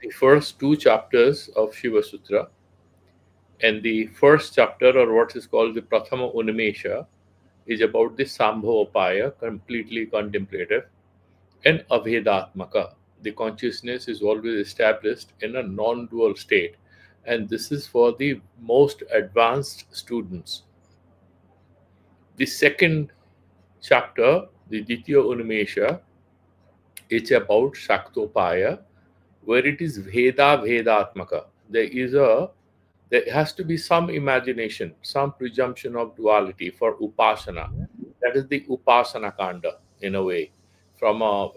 the first two chapters of Siva Sutra. And the first chapter, or what is called the Prathama Unmesha, is about the Sambhavopaya, completely contemplative, and Abhedatmaka. The consciousness is always established in a non dual state, and this is for the most advanced students. The second chapter, the Ditya Unmesha, it's about Shaktopaya, where it is Veda Vedatmaka. There has to be some imagination, some presumption of duality for Upasana. That is the Upasana Kanda, in a way. From a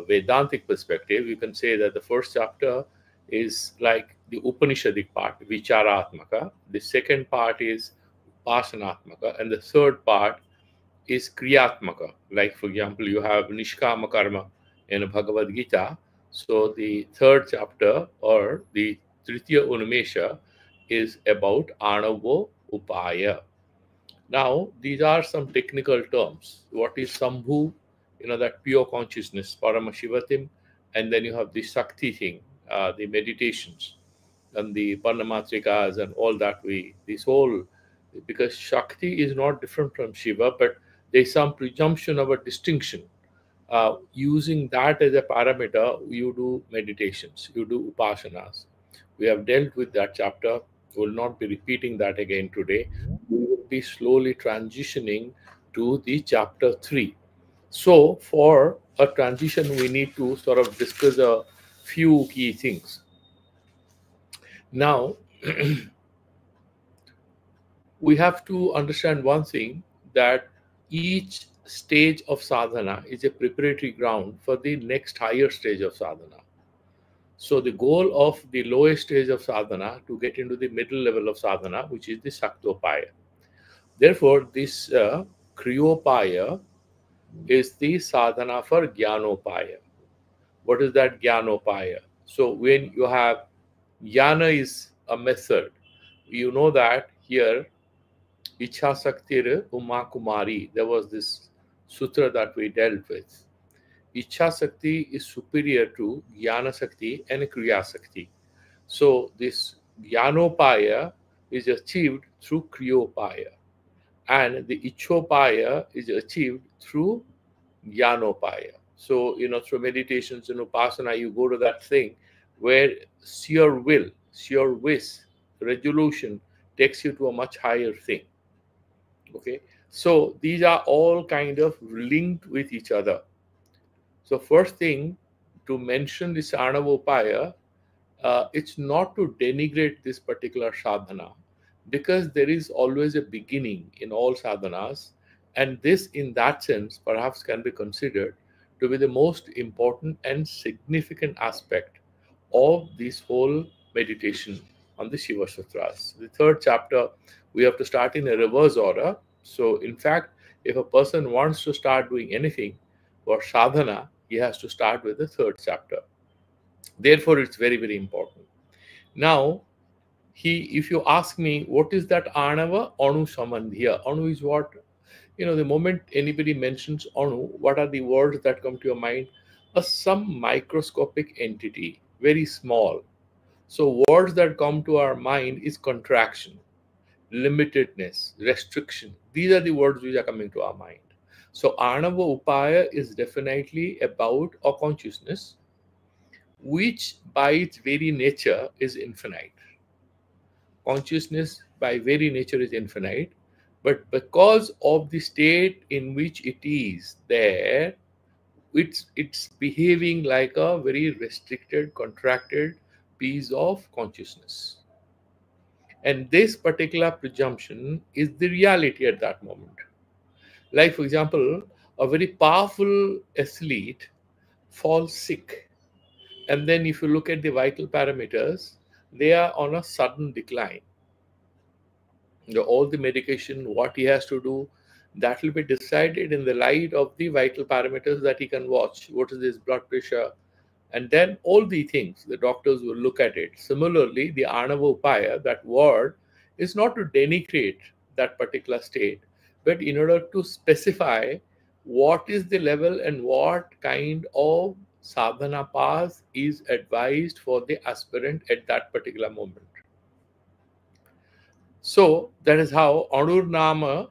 Vedantic perspective, you can say that the first chapter is like the Upanishadic part, Vicharatmaka. The second part is Upasanatmaka. And the third part is Kriyatmaka. Like, for example, you have Nishkama Karma in Bhagavad Gita. So the third chapter, or the Tritiya Unmesha, is about Anavo Upaya. Now, these are some technical terms. What is Sambhu? That pure consciousness, Paramashivatim, and then you have the Shakti thing, the meditations, and the Parnamatrikas and all that this whole, because Shakti is not different from Shiva, but there's some presumption of a distinction. Using that as a parameter, you do meditations, you do upasanas. We have dealt with that chapter. We will not be repeating that again today. We will be slowly transitioning to the chapter 3. So, for a transition, we need to sort of discuss a few key things. Now, we have to understand one thing, that each stage of sadhana is a preparatory ground for the next higher stage of sadhana. So the goal of the lowest stage of sadhana to get into the middle level of sadhana, which is the Saktopaya. Therefore, this Kriyopaya is the sadhana for Jnanopaya. What is that Jnanopaya? So when you have Jnana is a method, you know that here Ichha Saktir Uma Kumari, there was this sutra that we dealt with. Ichha Sakti is superior to Jnana Sakti and Kriya Sakti. So this Jnanopaya is achieved through Kriyopaya, and the Ichopaya is achieved through Jnanopaya. So, through meditations and Upasana, you go to that thing where sheer will, sheer wish, resolution takes you to a much higher thing. Okay, so these are all kind of linked with each other. So first thing to mention this Anavopaya, it's not to denigrate this particular sadhana, because there is always a beginning in all sadhanas, and this in that sense perhaps can be considered to be the most important and significant aspect of this whole meditation on the Siva Sutras. The third chapter, we have to start in a reverse order. So in fact, if a person wants to start doing anything for sadhana, he has to start with the third chapter. Therefore, it's very, very important. Now, if you ask me, what is that Anava? Anu Samandhiya. Anu is what? The moment anybody mentions Anu, what are the words that come to your mind? Some microscopic entity, very small. So words that come to our mind is contraction, limitedness, restriction. These are the words which are coming to our mind. So Anava Upaya is definitely about a consciousness which by its very nature is infinite. Consciousness by very nature is infinite, but because of the state in which it is there, it's behaving like a very restricted, contracted piece of consciousness. And this particular presumption is the reality at that moment. Like, for example, a very powerful athlete falls sick. And then if you look at the vital parameters, they are on a sudden decline. All the medication, what he has to do, that will be decided in the light of the vital parameters that he can watch. What is his blood pressure? And then all the things, the doctors will look at it. Similarly, the Anavopaya, that word, is not to denigrate that particular state, but in order to specify what is the level and what kind of sadhana path is advised for the aspirant at that particular moment. So that is how Anurnama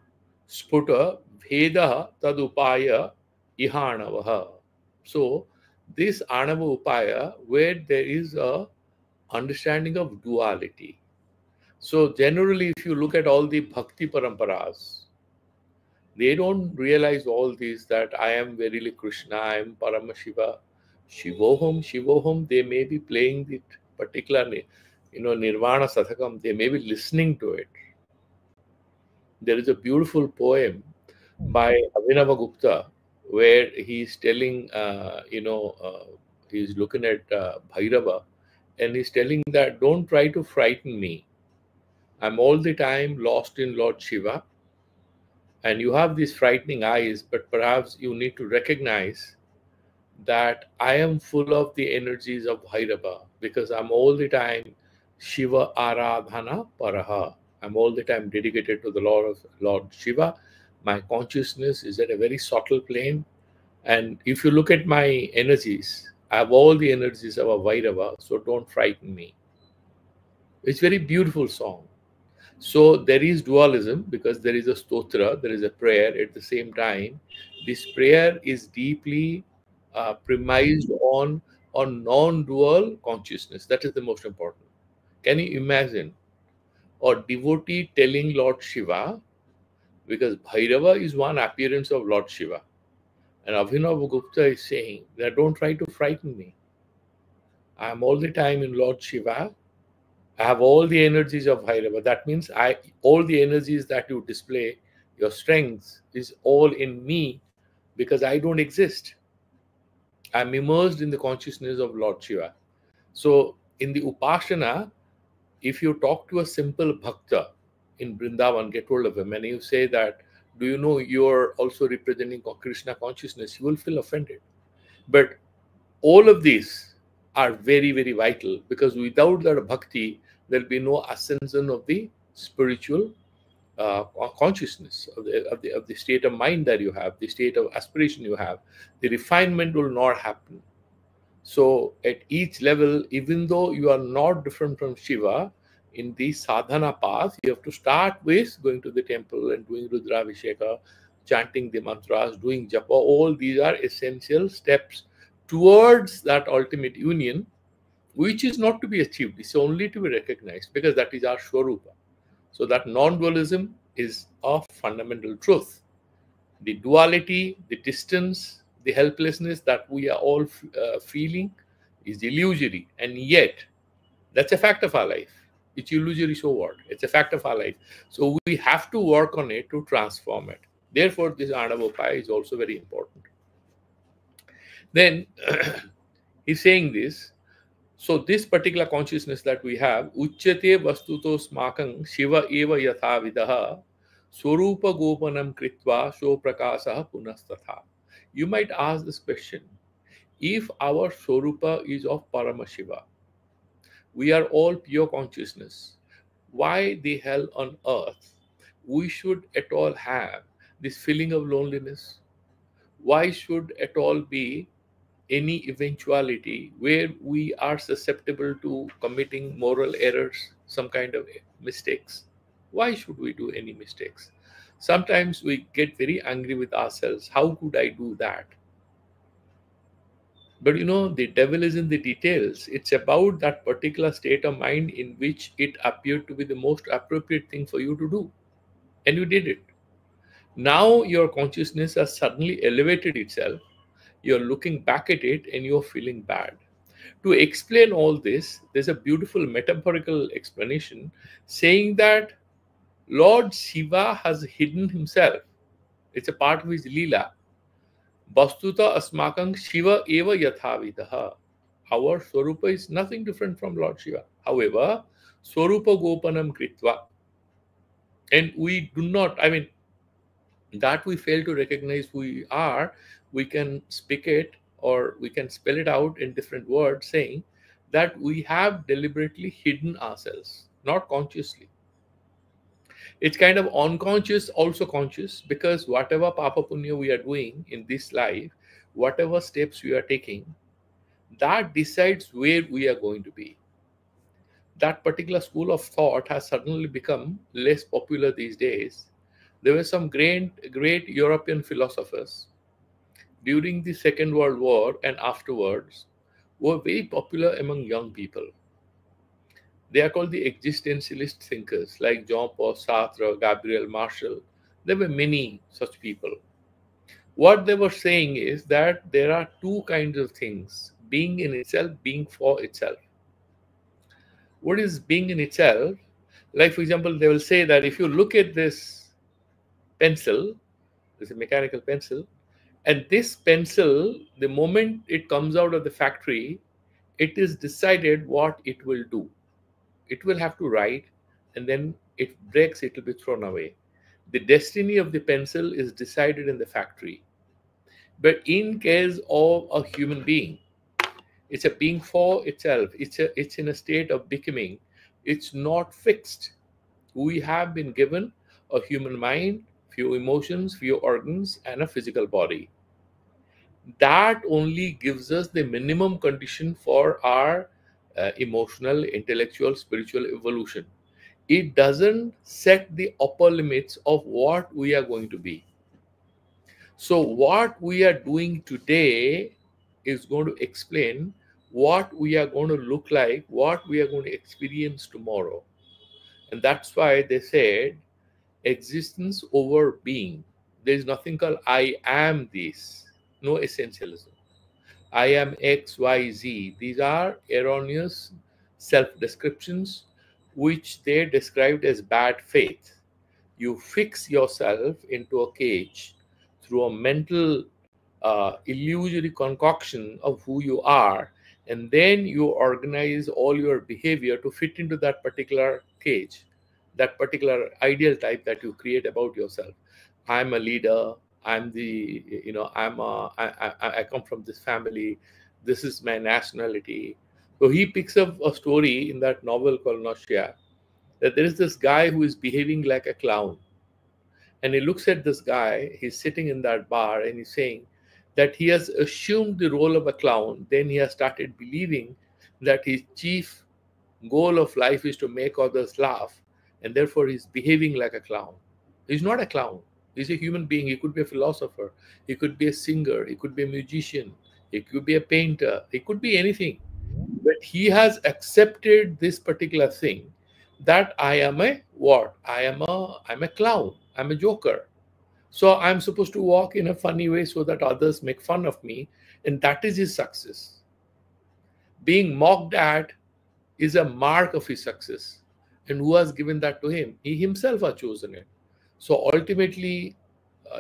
Sputa Veda Tadupaya Ihanavaha. So this Anava Upaya, where there is a understanding of duality. So generally, if you look at all the Bhakti Paramparas, they don't realize all these, that I am verily Krishna, I am Paramashiva, Shivoham, Shivoham. They may be playing the particular, Nirvana Sathakam. They may be listening to it. There is a beautiful poem by Abhinava Gupta where he's telling, he's looking at Bhairava, and he's telling that don't try to frighten me. I'm all the time lost in Lord Shiva, and you have these frightening eyes, but perhaps you need to recognize that I am full of the energies of Bhairava, because I'm all the time Shiva Aradhana Paraha. I'm all the time dedicated to the Lord Shiva. My consciousness is at a very subtle plane. And if you look at my energies, I have all the energies of a Bhairava, so don't frighten me. It's a very beautiful song. So there is dualism because there is a stotra, there is a prayer at the same time. This prayer is deeply premised on non-dual consciousness. That is the most important. Can you imagine a devotee telling Lord Shiva, because Bhairava is one appearance of Lord Shiva, and Abhinav Gupta is saying that don't try to frighten me. I am all the time in Lord Shiva. I have all the energies of Bhairava. That means all the energies that you display, your strength is all in me because I don't exist. I'm immersed in the consciousness of Lord Shiva. So in the Upasana, if you talk to a simple bhakta in Vrindavan, get hold of him, and you say that, do you know you're also representing Krishna consciousness, he will feel offended. But all of these are very, very vital, because without that bhakti, there'll be no ascension of the spiritual consciousness, of the state of mind that you have, the state of aspiration you have. The refinement will not happen. So at each level, even though you are not different from Shiva, in the sadhana path, you have to start with going to the temple and doing Rudravisheka, chanting the mantras, doing japa. All these are essential steps towards that ultimate union, which is not to be achieved. It's only to be recognized, because that is our Swarupa. So that non-dualism is a fundamental truth. The duality, the distance, the helplessness that we are all feeling is illusory, and yet that's a fact of our life. It's illusory, so what? It's a fact of our life. So we have to work on it to transform it. Therefore, this Anavopaya is also very important. Then he's saying this. So this particular consciousness that we have, Uchyate vastuto smakang Shiva eva yatha vidaha Swarupa gopanam kritva so prakasah punastatha. You might ask this question: if our Swarupa is of Paramashiva, we are all pure consciousness, why the hell on earth we should at all have this feeling of loneliness? Why should at all be any eventuality where we are susceptible to committing moral errors, some kind of mistakes? Why should we do any mistakes? Sometimes we get very angry with ourselves. How could I do that? But the devil is in the details. It's about that particular state of mind in which it appeared to be the most appropriate thing for you to do. And you did it. Now your consciousness has suddenly elevated itself. You're looking back at it and you're feeling bad. To explain all this, there's a beautiful metaphorical explanation saying that Lord Shiva has hidden himself. It's a part of his Leela. Vastuta asmakang Shiva eva yathavidaha. Our Swarupa is nothing different from Lord Shiva. However, Swarupa gopanam kritva. And we do not, that we fail to recognize who we are, we can speak it or we can spell it out in different words, saying that we have deliberately hidden ourselves, not consciously. It's kind of unconscious, also conscious, because whatever papa punya we are doing in this life, whatever steps we are taking, that decides where we are going to be. That particular school of thought has suddenly become less popular these days. There were some great European philosophers during the Second World War and afterwards who were very popular among young people. They are called the existentialist thinkers like Jean-Paul Sartre, Gabriel Marshall. There were many such people. What they were saying is that there are two kinds of things: being in itself, being for itself. What is being in itself? Like, for example, they will say that if you look at this pencil, this is a mechanical pencil, and this pencil, the moment it comes out of the factory, it is decided what it will do. It will have to write, and then it breaks, it will be thrown away. The destiny of the pencil is decided in the factory. But in case of a human being, it's a being for itself. It's in a state of becoming. It's not fixed. We have been given a human mind, few emotions, few organs, and a physical body. That only gives us the minimum condition for our emotional, intellectual, spiritual evolution. It doesn't set the upper limits of what we are going to be. So, what we are doing today is going to explain what we are going to look like, what we are going to experience tomorrow. And that's why they said existence over being. There is nothing called I am this, no essentialism. I am X, Y, Z. These are erroneous self descriptions which they described as bad faith. You fix yourself into a cage through a mental illusory concoction of who you are, and then you organize all your behavior to fit into that particular cage, that particular ideal type that you create about yourself. I'm a leader. I'm the, I come from this family. This is my nationality. So he picks up a story in that novel called Nausea, that there is this guy who is behaving like a clown. And he looks at this guy, he's sitting in that bar, and he's saying that he has assumed the role of a clown. Then he has started believing that his chief goal of life is to make others laugh, and therefore he's behaving like a clown. He's not a clown. He's a human being. He could be a philosopher. He could be a singer. He could be a musician. He could be a painter. He could be anything. But he has accepted this particular thing, that I am a what? I'm a clown. I'm a joker. So I'm supposed to walk in a funny way so that others make fun of me, and that is his success. Being mocked at is a mark of his success. And who has given that to him? He himself has chosen it. So ultimately,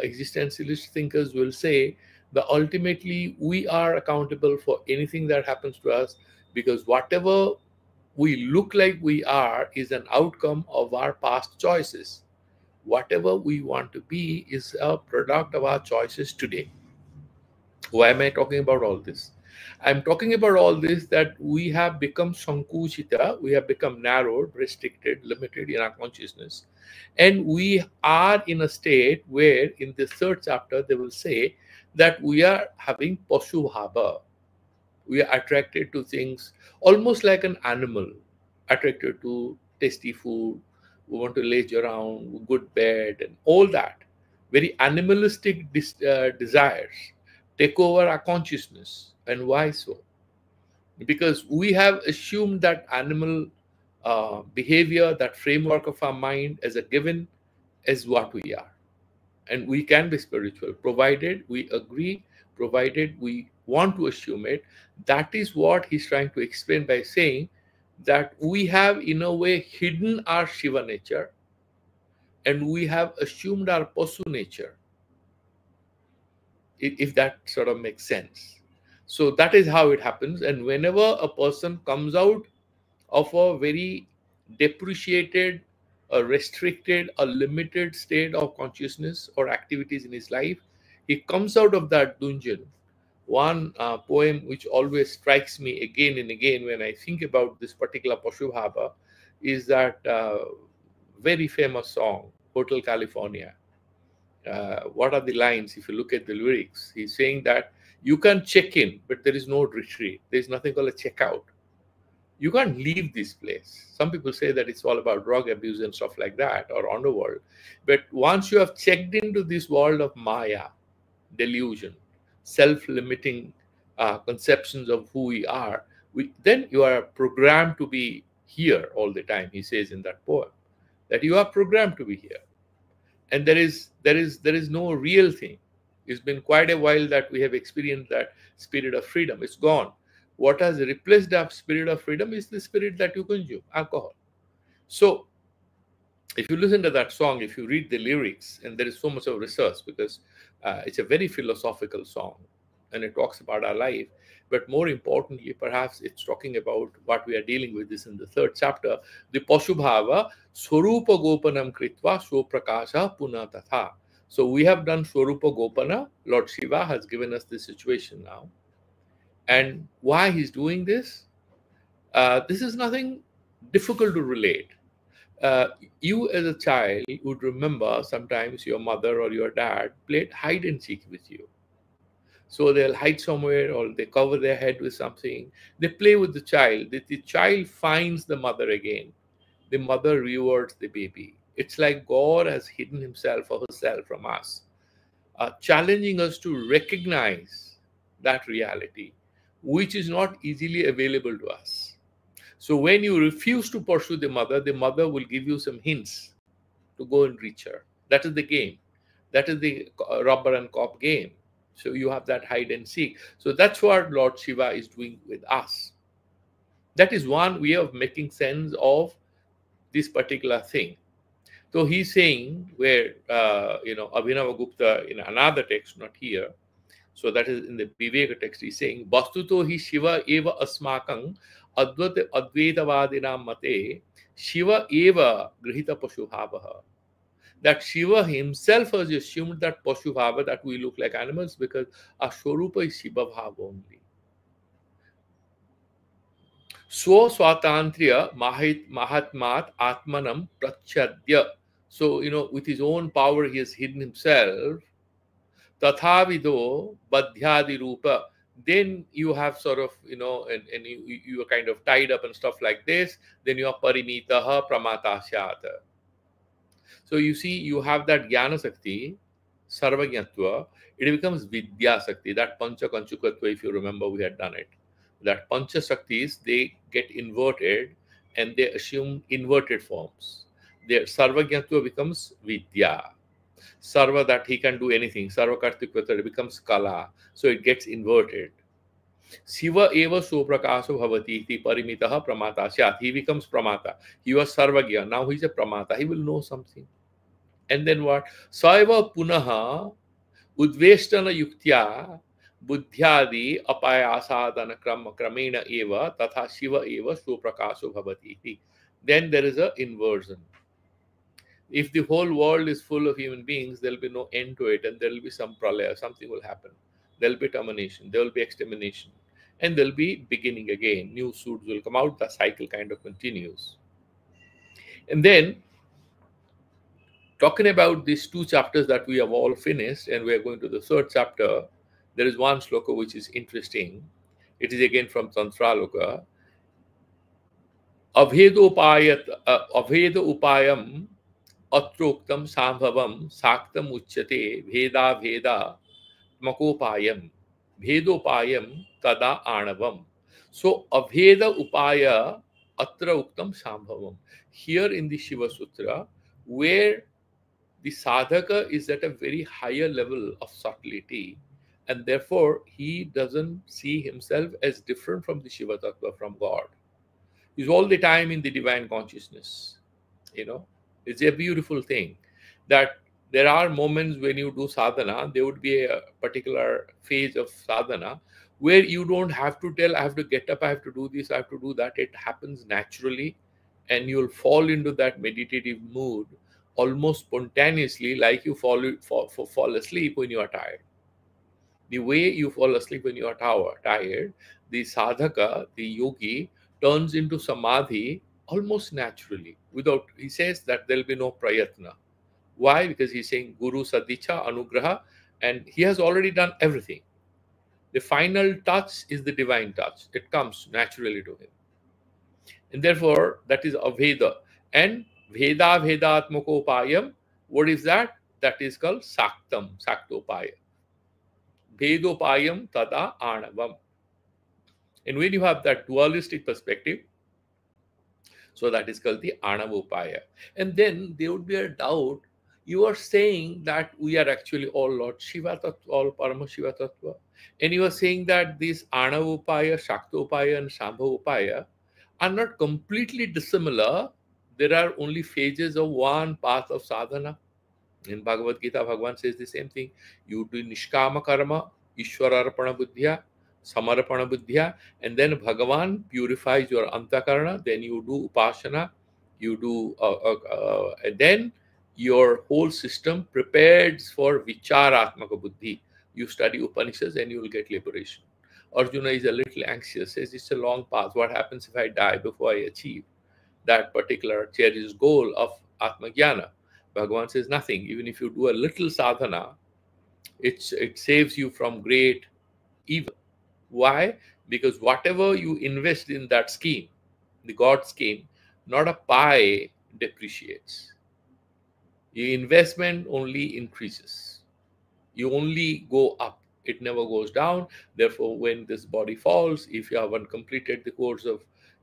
existentialist thinkers will say that ultimately we are accountable for anything that happens to us, because whatever we look like we are is an outcome of our past choices. Whatever we want to be is a product of our choices today. Why am I talking about all this? I'm talking about all this that we have become sankuchita, we have become narrowed, restricted, limited in our consciousness. And we are in a state where, in the third chapter, they will say that we are having pashubhava. We are attracted to things almost like an animal, attracted to tasty food. We want to lay around, good bed, and all that. Very animalistic desires take over our consciousness. And why so? Because we have assumed that animal behavior, that framework of our mind as a given, is what we are. And we can be spiritual, provided we agree, provided we want to assume it. That is what he's trying to explain by saying that we have, in a way, hidden our Shiva nature, and we have assumed our Pasu nature, if that sort of makes sense. So that is how it happens. And whenever a person comes out of a very depreciated, a restricted, a limited state of consciousness or activities in his life, he comes out of that dungeon. One poem which always strikes me again and again when I think about this particular Pashubhava is that very famous song, Hotel California. What are the lines? If you look at the lyrics, he's saying that You can check in, but there is no retreat. There's nothing called a checkout. You can't leave this place. Some people say that it's all about drug abuse and stuff like that, or underworld. But once you have checked into this world of Maya, delusion, self-limiting conceptions of who we are, then you are programmed to be here all the time. He says in that poem that you are programmed to be here, and there is no real thing. It's been quite a while that we have experienced that spirit of freedom. It's gone. What has replaced that spirit of freedom is the spirit that you consume, alcohol. So if you listen to that song, if you read the lyrics, and there is so much of research, because it's a very philosophical song and it talks about our life, but more importantly, perhaps it's talking about what we are dealing with this in the third chapter, the Pashubhava Swarupa Gopanam Kritva Swaprakasha Puna Tatha. So we have done Swarupa Gopana. Lord Shiva has given us this situation now. And why he's doing this? This is nothing difficult to relate. You as a child would remember sometimes your mother or your dad played hide and seek with you. So they'll hide somewhere or they cover their head with something. They play with the child. The child finds the mother again. The mother rewards the baby. It's like God has hidden himself or herself from us, challenging us to recognize that reality, which is not easily available to us. So when you refuse to pursue the mother will give you some hints to go and reach her. That is the game. That is the robber and cop game. So you have that hide and seek. So that's what Lord Shiva is doing with us. That is one way of making sense of this particular thing. So he's saying where, Abhinava Gupta in another text, not here, so that is in the Viveka text, he's saying, Vastuto hi Shiva eva asmakang advaitavadinam mate Shiva eva grihita pashuhavaha. That Shiva himself has assumed that pashuhava, that we look like animals, because our Swarupa is Shiva bhava only. Swa swatantriya mahatmat atmanam prachadya. So, with his own power, he has hidden himself. Tathavido badhyadi rupa. Then you have sort of, and you are kind of tied up and stuff like this. Then you are parimitaha pramatashyata. So you see, you have that jnana sakti, sarvagyatva. It becomes vidya sakti, that pancha kanchukatva, if you remember, we had done it. That pancha saktis, they get inverted and they assume inverted forms. Their sarvagyatva becomes vidya. Sarva, that he can do anything. Sarva kartikvata becomes kala. So it gets inverted. Siva eva suprakasa bhavati iti parimitaha pramata syat. He becomes pramata. He was sarvagya. Now he's a pramata. He will know something. And then what? Saiva punaha udveshtana yuktya buddhyadi apayasadana kramena eva tatha Shiva eva suprakasa bhavati iti. Then there is an inversion. If the whole world is full of human beings, there will be no end to it, and there will be some pralaya, something will happen. There will be termination, there will be extermination, and there will be beginning again. New suits will come out, the cycle kind of continues. And then, talking about these two chapters that we have all finished, and we are going to the third chapter, there is one sloka which is interesting. It is again from Tantraloka. Avheda upayam atroktam sambhavam saktam uchyate veda veda makopayam bhedopayam tada anavam. So avheda upaya atra uktam sambhavam. Here in the Siva Sutra, where the sadhaka is at a very higher level of subtlety, and therefore he doesn't see himself as different from the Shiva Tattva, from God. He's all the time in the divine consciousness. It's a beautiful thing that there are moments when you do sadhana, there would be a particular phase of sadhana where you don't have to tell, I have to get up, I have to do this, I have to do that. It happens naturally, and you'll fall into that meditative mood almost spontaneously, like you fall asleep when you are tired. The way you fall asleep when you are tired, the sadhaka, the yogi, turns into samadhi almost naturally. He says that there will be no prayatna. Why? Because he's saying Guru Sadicha Anugraha, and he has already done everything. The final touch is the divine touch. It comes naturally to him. And therefore, that is Aveda. And Veda Vedatmakopayam, what is that? That is called Saktam, Saktopaya. Vedopayam Tada Anavam. And when you have that dualistic perspective, so that is called the Anavopaya. And then there would be a doubt. You are saying that we are actually all Lord Shiva Tattva, all Parama Shiva Tattva. And you are saying that these Anavopaya, Shaktopaya, and Shambhavopaya are not completely dissimilar. There are only phases of one path of sadhana. In Bhagavad Gita, Bhagavan says the same thing. You do Nishkama Karma, Ishwararpana Buddhya, Samarpana Buddhya, and then Bhagavan purifies your Antakarana, then you do Upasana, you do, and then your whole system prepares for Vicharatmaka Buddhi. You study Upanishads and you will get liberation. Arjuna is a little anxious, says it's a long path. What happens if I die before I achieve that particular cherished goal of Atma Jnana? Bhagavan says nothing. Even if you do a little sadhana, it saves you from great evil. Why? Because whatever you invest in that scheme, the God scheme, not a pie depreciates. Your investment only increases. You only go up. It never goes down. Therefore, when this body falls, if you haven't completed the course of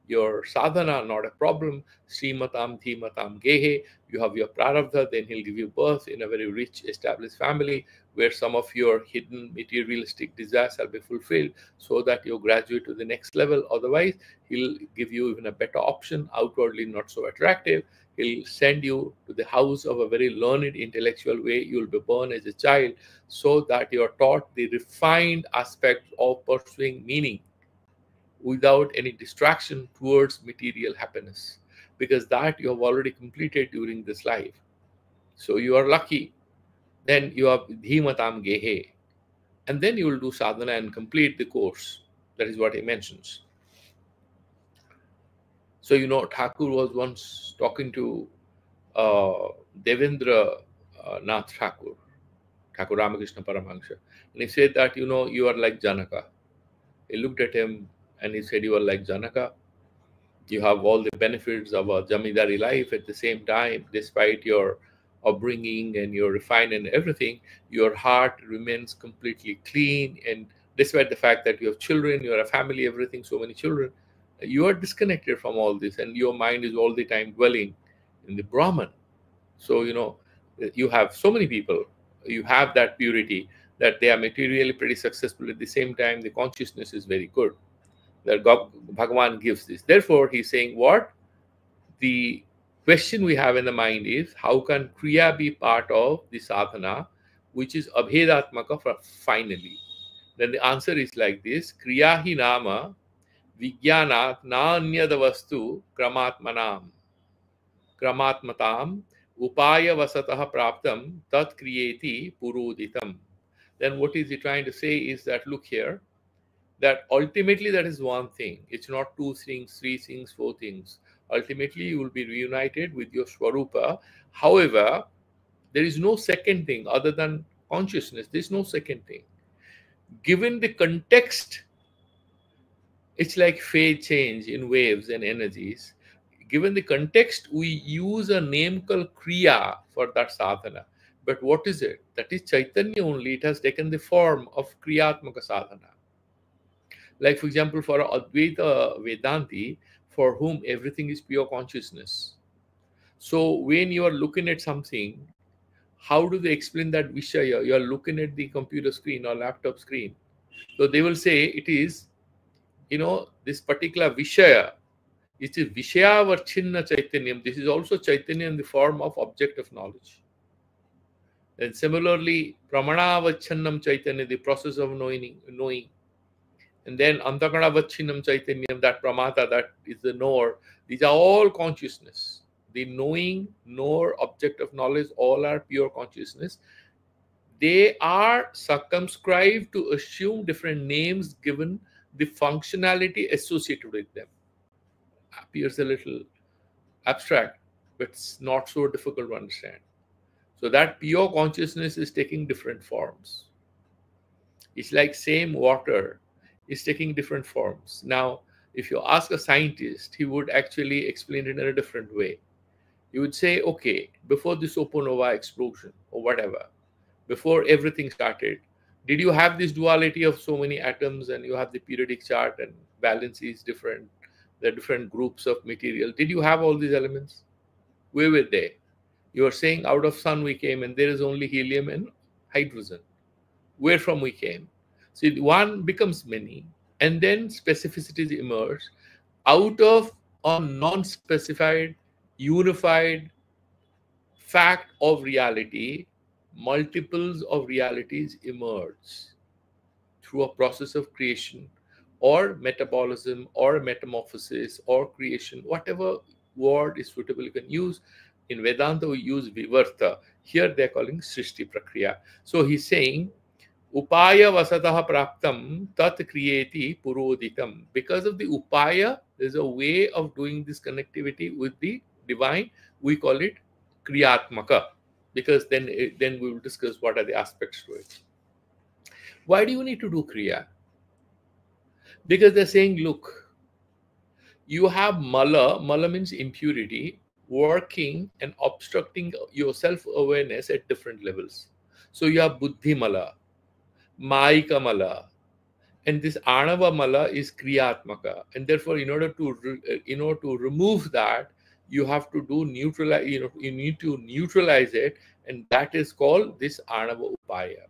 your sadhana, not a problem. Srimatam Dhimatam Gehe, you have your prarabdha, then he'll give you birth in a very rich established family where some of your hidden materialistic desires shall be fulfilled so that you graduate to the next level. Otherwise, he'll give you even a better option, outwardly not so attractive. He'll send you to the house of a very learned intellectual way. You'll be born as a child so that you're taught the refined aspects of pursuing meaning without any distraction towards material happiness, because that you have already completed during this life. So you are lucky. Then you have Dhimatam Gehe. And then you will do sadhana and complete the course. That is what he mentions. So, Thakur was once talking to Devendra Nath Thakur, Thakur Ramakrishna Paramahansa. And he said that, you are like Janaka. He looked at him and he said, you are like Janaka. You have all the benefits of a Jamidari life at the same time, despite your upbringing and your refinement and everything, your heart remains completely clean. And despite the fact that you have children, you have a family, everything, so many children, you are disconnected from all this and your mind is all the time dwelling in the Brahman. So, you have so many people, you have that purity that they are materially pretty successful. At the same time, the consciousness is very good. That Bhagavan gives this. Therefore, he's saying what? The question we have in the mind is, how can Kriya be part of the sadhana, which is Abhedatmaka finally? Then the answer is like this: Kriya hi nama Vijnanat na anyada vastu kramatmatam upaya vasatah praptam tat kriyeti puruditam. Then what is he trying to say is that, look here, that ultimately that is one thing. It's not two things, three things, four things. Ultimately, you will be reunited with your Swarupa. However, there is no second thing other than consciousness. There is no second thing. Given the context, it's like phase change in waves and energies. Given the context, we use a name called Kriya for that sadhana. But what is it? That is Chaitanya only. It has taken the form of Kriyatmaka sadhana. Like, for example, for Advaita Vedanti, for whom everything is pure consciousness. So when you are looking at something, how do they explain that Vishaya? You are looking at the computer screen or laptop screen. So they will say it is, this particular Vishaya. It is Vishaya Varchinna Chaitanyam. This is also Chaitanya in the form of object of knowledge. And similarly, Pramana Vachannam Chaitanya, the process of knowing. And then Antakana Vachinam Chaitanyam, that Pramata, that is the knower. These are all consciousness. The knowing, knower, object of knowledge, all are pure consciousness. They are circumscribed to assume different names given the functionality associated with them. Appears a little abstract, but it's not so difficult to understand. So that pure consciousness is taking different forms. It's like same water is taking different forms. Now, if you ask a scientist, he would actually explain it in a different way. You would say, okay, before the supernova explosion or whatever, before everything started, did you have this duality of so many atoms and you have the periodic chart and valency is different, the different groups of material? Did you have all these elements? Where were they? You are saying out of sun we came and there is only helium and hydrogen. Where from we came? See, one becomes many and then specificities emerge out of a non-specified, unified fact of reality. Multiples of realities emerge through a process of creation or metabolism or metamorphosis or creation, whatever word is suitable you can use. In Vedanta we use vivarta. Here they're calling srishti prakriya. So he's saying upaya vasatah praptam tat kriyeti puroditam. Because of the upaya, there's a way of doing this connectivity with the divine. We call it kriyatmaka, because then we will discuss what are the aspects to it. Why do you need to do kriya? Because they're saying, look, you have mala means impurity, working and obstructing your self-awareness at different levels. So you have buddhi mala, maika mala, and this anava mala is kriyatmaka, and therefore in order to remove that, you have to do neutralize, you need to neutralize it, and that is called this anava upaya.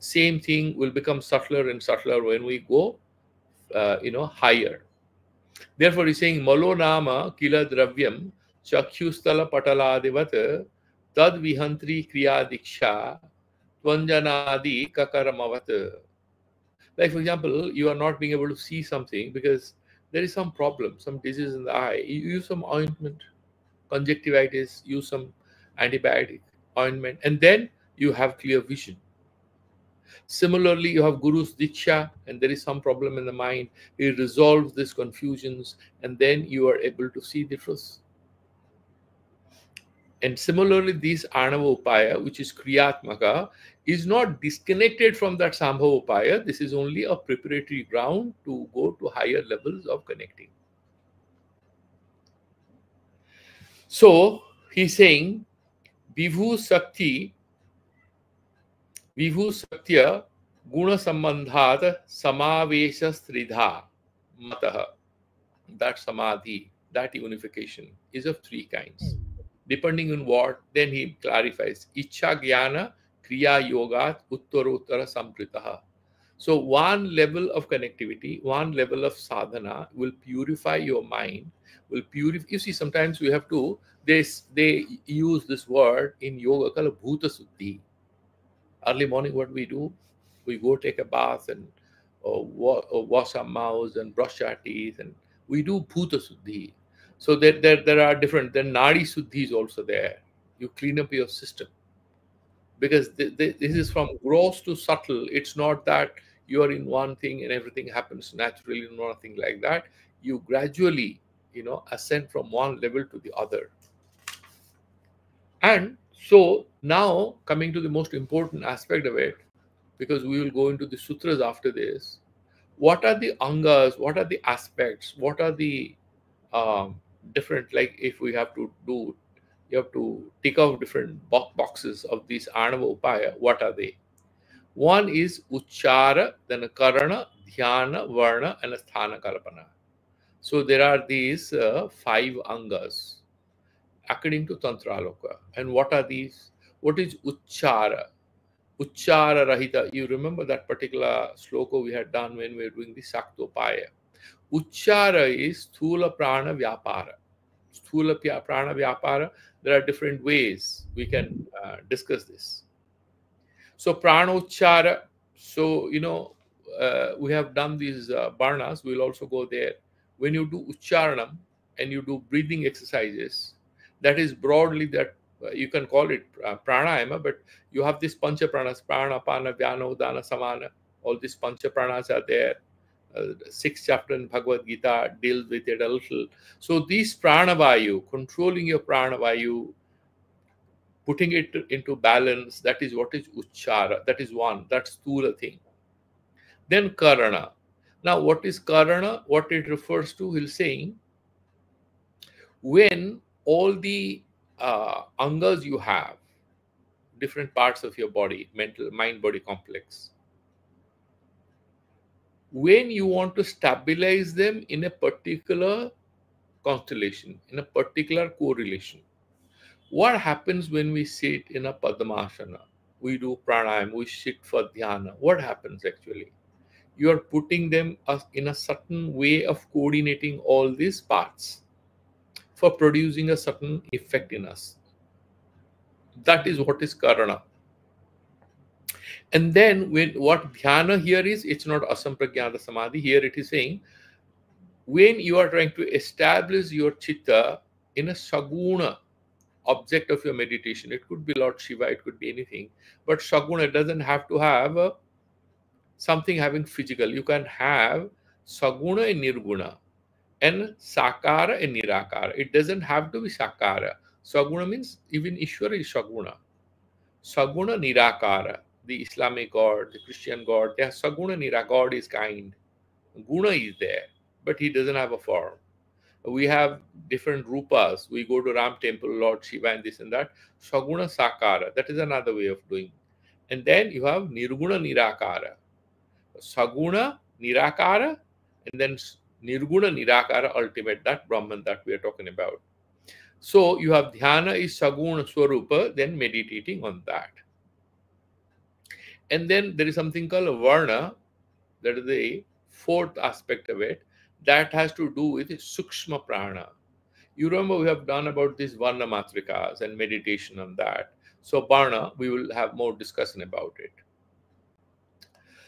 Same thing will become subtler and subtler when we go higher. Therefore he's saying malo nama kila dravyam chakhyustala pataladivat tad vihantri kriya diksha tvanjanadi kakaramavat. Like, for example, you are not being able to see something because there is some problem, some disease in the eye. You use some ointment, conjunctivitis, use some antibiotic ointment, and then you have clear vision. Similarly, you have Guru's Diksha, and there is some problem in the mind. He resolves these confusions, and then you are able to see the truth. And similarly, this Anava Upaya, which is Kriyatmaka, is not disconnected from that Sambhava Upaya. This is only a preparatory ground to go to higher levels of connecting. So, he's saying, Vibhu Satya Guna Sambandhat Samavesha Stridha Mataha. That Samadhi, that unification is of three kinds. Depending on what, then he clarifies. Ichha Jnana Kriya Yogat Uttara Sampritaha. So one level of connectivity, one level of sadhana will purify your mind, will purify. You see, sometimes we have to, they use this word in yoga called Bhuta Suddhi. Early morning, what we do, we go take a bath and wash our mouths and brush our teeth, and we do Bhuta Suddhi. So there are different, then Nadi Suddhi is also there. You clean up your system. Because this is from gross to subtle. It's not that you are in one thing and everything happens naturally, nothing like that. You gradually, ascend from one level to the other. And so now coming to the most important aspect of it, because we will go into the sutras after this. What are the angas? What are the aspects? What are the different, like if we have to do, you have to tick off different boxes of these Anava Upaya. What are they? One is Uchara, then Karana, Dhyana, Varna, and Sthana Kalpana. So there are these 5 angas according to Tantraloka. And what are these? What is Uchara? Uchara Rahita. You remember that particular sloka we had done when we were doing the Saktopaya. Uchara is Sthula Prana Vyapara. Sthula Prana Vyapara. There are different ways we can discuss this. So Prana Uchara. So, we have done these Varnas. We'll also go there. When you do Ucharanam and you do breathing exercises, that is broadly that you can call it pranayama, but you have these pancha pranas, prana, pana, vyana, udana, samana. All these pancha pranas are there. 6th chapter in Bhagavad Gita deals with it a little. So these pranavayu, controlling your pranavayu, putting it into balance. That is what is uchara. That is one. That's stula thing. Then karana. Now, what is karana? What it refers to, he's saying, when all the angas you have, different parts of your body, mental, mind, body complex, when you want to stabilize them in a particular constellation, in a particular correlation, what happens when we sit in a Padmasana? We do pranayam, we sit for dhyana. What happens actually? You are putting them in a certain way of coordinating all these parts for producing a certain effect in us. That is what is karana. And then when what dhyana here is, it's not asampragyata samadhi. Here it is saying, when you are trying to establish your chitta in a saguna object of your meditation, it could be Lord Shiva, it could be anything, but saguna doesn't have to have something having physical. You can have saguna and nirguna, and sakara and nirakara. It doesn't have to be sakara. Saguna means even Ishvara is saguna. Saguna nirakara. The Islamic God, the Christian God, they are saguna nirakara. God is kind. Guna is there, but he doesn't have a form. We have different rupas. We go to Ram temple, Lord Shiva, and this and that. Saguna sakara. That is another way of doing. And then you have nirguna nirakara. Saguna nirakara, and then nirguna nirakara ultimate, that Brahman that we are talking about. So you have dhyana is saguna swarupa, then meditating on that. And then there is something called varna, that is the fourth aspect of it, that has to do with sukshma prana. You remember we have done about these varna matrikas and meditation on that. So varna, we will have more discussion about it.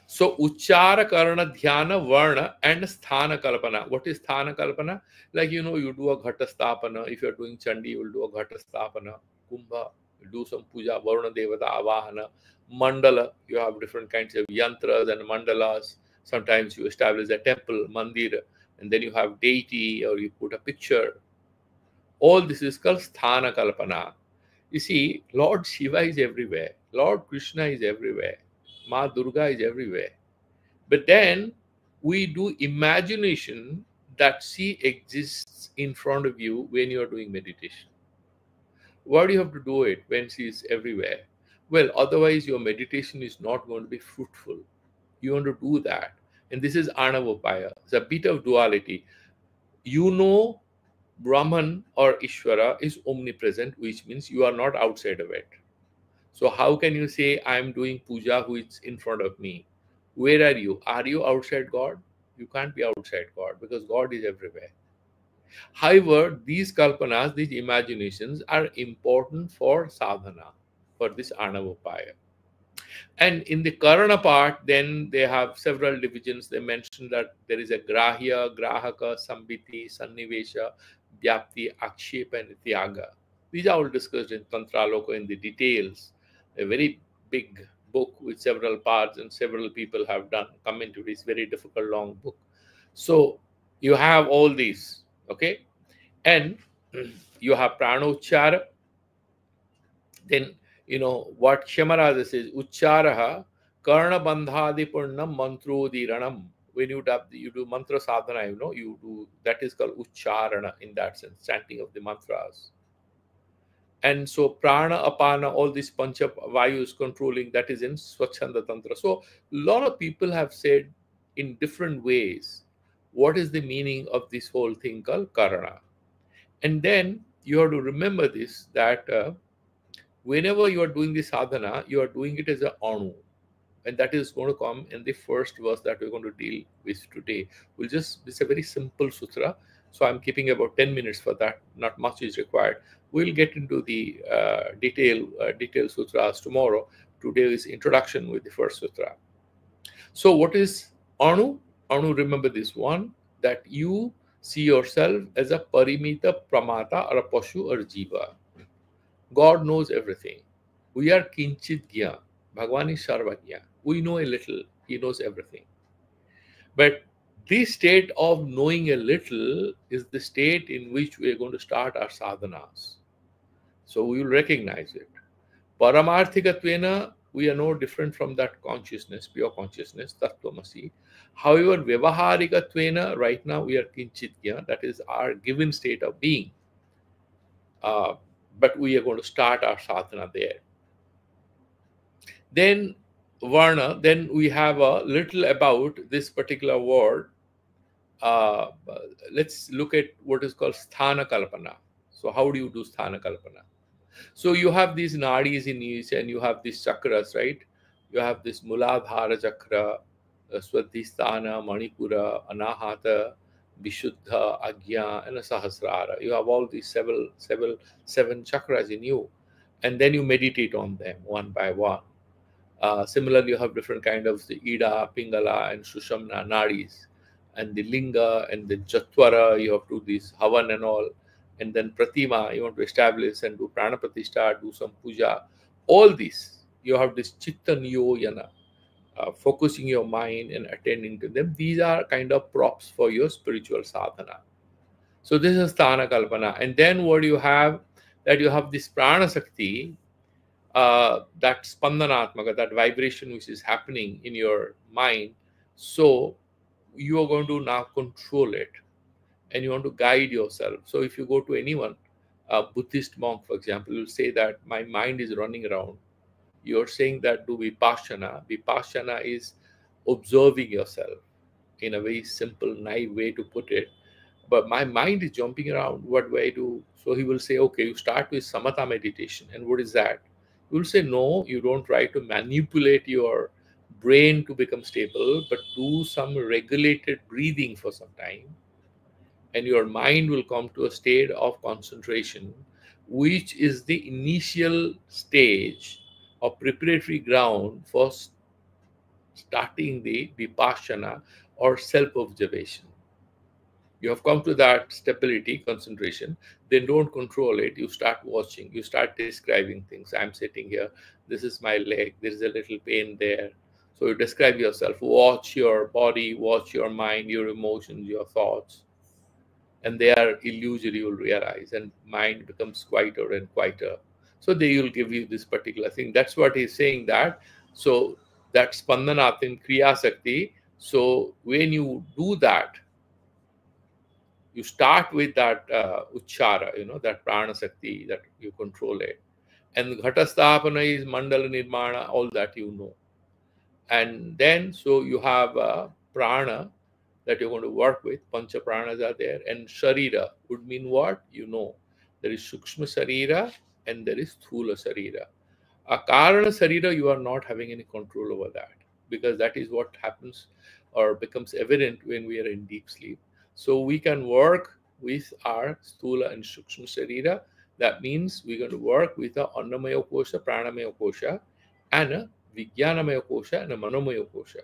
So uchara, karana, dhyana, varna, and sthana kalpana. What is sthana kalpana? Like, you do a ghata stapana. If you're doing chandi, you will do a ghata stapana. Kumbha, you do some puja, varuna devata, avahana. Mandala, you have different kinds of yantras and mandalas. Sometimes you establish a temple, mandir, and then you have deity or you put a picture. All this is called sthana kalpana. You see, Lord Shiva is everywhere. Lord Krishna is everywhere. Ma Durga is everywhere. But then we do imagination that she exists in front of you when you are doing meditation. Why do you have to do it when she is everywhere? Well, otherwise your meditation is not going to be fruitful. You want to do that. And this is Anavopaya. It's a bit of duality. Brahman or Ishvara is omnipresent, which means you are not outside of it. So how can you say I am doing puja who is in front of me? Where are you? Are you outside God? You can't be outside God because God is everywhere. However, these kalpanas, these imaginations are important for sadhana, for this Anavopaya. And in the Karana part, then they have several divisions. They mention that there is a Grahya, Grahaka, Sambiti, Sannivesha, Vyapti, Akshepa, and Tyaga. These are all discussed in Tantraloka in the details. A very big book with several parts, and several people have done commentaries. Very difficult, long book. So you have all these, okay? And you have Pranochara. Then, what Kshemaraja says, Ucharaha, Karna Bandhadi Purnam Mantrodi Ranam. When you do mantra sadhana, you do, that is called Ucharana in that sense, chanting of the mantras. And so prana, apana, all these pancha vayus controlling, that is in Swachhanda Tantra. So a lot of people have said in different ways what is the meaning of this whole thing called karana. And then you have to remember this, that whenever you are doing the sadhana, you are doing it as a anu. And that is going to come in the first verse that we're going to deal with today. It's a very simple sutra. So I'm keeping about 10 minutes for that. Not much is required. We'll get into the detailed sutras tomorrow. Today is introduction with the first sutra. So what is anu? Anu, remember this one, that you see yourself as a parimita pramata or a pashu or jiva. God knows everything. We are kinchit gya. Bhagwan is sarvagya. We know a little. He knows everything. But this state of knowing a little is the state in which we are going to start our sadhanas. So we will recognize it. Paramarthikatvena, we are no different from that consciousness, pure consciousness, Tattvamasi. However, Vyavaharikatvena, right now we are Kinchitya, that is our given state of being. Uh, but we are going to start our sadhana there. Then Varna, then we have a little about this particular word. Uh, let's look at what is called Sthana Kalpana. So, how do you do Sthana Kalpana? So you have these nadis in each, and you have these chakras, right? You have this Muladhara chakra, Swadhisthana, Manipura, Anahata, Vishuddha, Agya, and a Sahasrara. You have all these seven chakras in you, and then you meditate on them one by one. Similarly, you have different kind of the Ida, Pingala, and Sushamna nadis, and the Linga and the Jatvara. You have to do this Havan and all, and then Pratima. You want to establish and do Prana Pratishtha, do some puja. All these you have this Chitta Niyojana, focusing your mind and attending to them. These are kind of props for your spiritual sadhana. So this is Sthana Kalpana, and then what you have, that you have this Prana Sakti, that spandanatmaka, that vibration which is happening in your mind. So you are going to now control it, and you want to guide yourself. So if you go to anyone, a Buddhist monk, for example, will say that my mind is running around. You're saying that do vipassana. Vipassana is observing yourself, in a very simple, naive way to put it. But my mind is jumping around. What do I do? So he will say, okay, you start with samatha meditation. And what is that? You will say, no, you don't try to manipulate your brain to become stable, but do some regulated breathing for some time. And your mind will come to a state of concentration, which is the initial stage or preparatory ground for starting the vipassana or self observation. You have come to that stability, concentration, then don't control it. You start watching, you start describing things. I'm sitting here, this is my leg, there is a little pain there. So you describe yourself, watch your body, watch your mind, your emotions, your thoughts, and they are illusory, you'll realize, and mind becomes quieter and quieter. So they will give you this particular thing. That's what he's saying, that so that spandanat in kriya sakti. So when you do that, you start with that uchara, that prana sakti, that you control it. And ghatastapana is mandala nirmana, all that And then, so you have prana that you're going to work with. Pancha pranas are there. And sharira would mean what? There is sukshma sarira and there is thula sarira. A karana sarira, you are not having any control over that, because that is what happens or becomes evident when we are in deep sleep. So we can work with our sthula and sukshma sarira. That means we're going to work with a annamaya kosha, pranamaya kosha, and a vijnanamaya kosha and a manomaya kosha.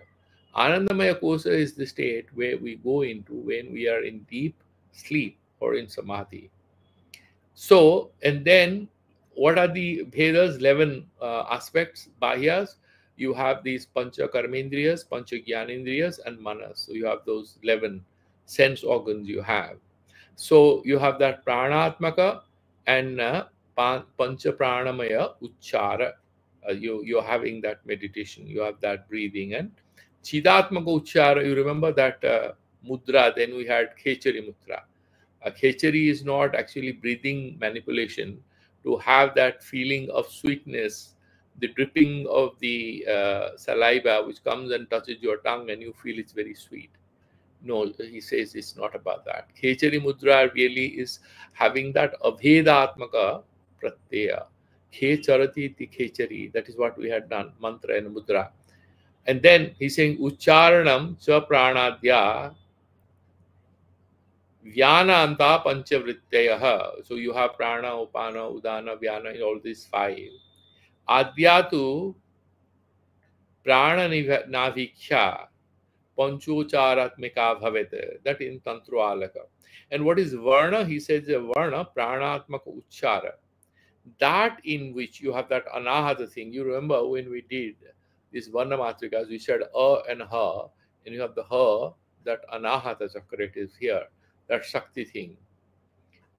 Anandamaya kosha is the state where we go into when we are in deep sleep or in samadhi. So, and then what are the Vedas? 11 aspects, Bahyas. You have these Pancha Karmendriyas, Pancha Jnanendriyas, and Manas. So you have those 11 sense organs you have. So you have that Pranatmaka and Pancha Pranamaya Uchara. You're having that meditation, you have that breathing. And Chidatmaka Uchara, you remember that mudra, then we had Khechari Mudra. A khechari is not actually breathing manipulation. To have that feeling of sweetness, the dripping of the saliva which comes and touches your tongue and you feel it's very sweet. No, he says it's not about that. Khechari mudra really is having that abhedatmaka pratyaya. Khecharati ti khechari. That is what we had done, mantra and mudra. And then he's saying ucharanam cha pranadya Vyana anta panchavrittyaha. So you have prana, upana, udana, vyana, in all these 5. Adyatu prana navikhya panchocharatmika bhavet. That in Tantru Alaka. And what is varna? He says a varna, pranatmaka uchara. That in which you have that anahata thing. You remember when we did this varna matrikas, we said a and ha, and you have the ha, that anahata chakra is here, that Shakti thing.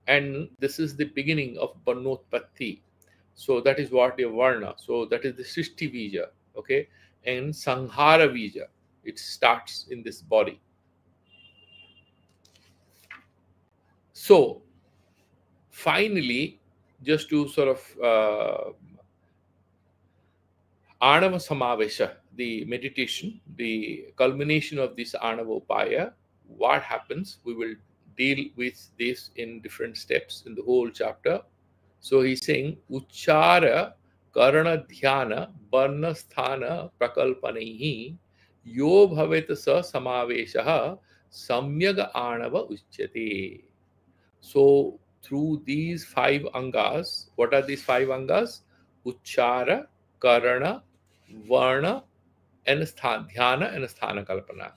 And this is the beginning of Barnotpatti. So that is what the Varna. So that is the Srishti Bija. Okay. And Sanghara Bija. It starts in this body. So finally, just to sort of Anava Samavesha, the meditation, the culmination of this Anava Upaya, what happens? We will deal with this in different steps in the whole chapter. So he's saying Uchara Karana Dhyana Varna Sthana Prakalpanaihi Yo Bhavet Sa Samavesha Samyaga Anava Uchyate. So through these five angas, what are these five angas? Uchara, Karana, Varna, and Dhyana and Sthana Kalpana.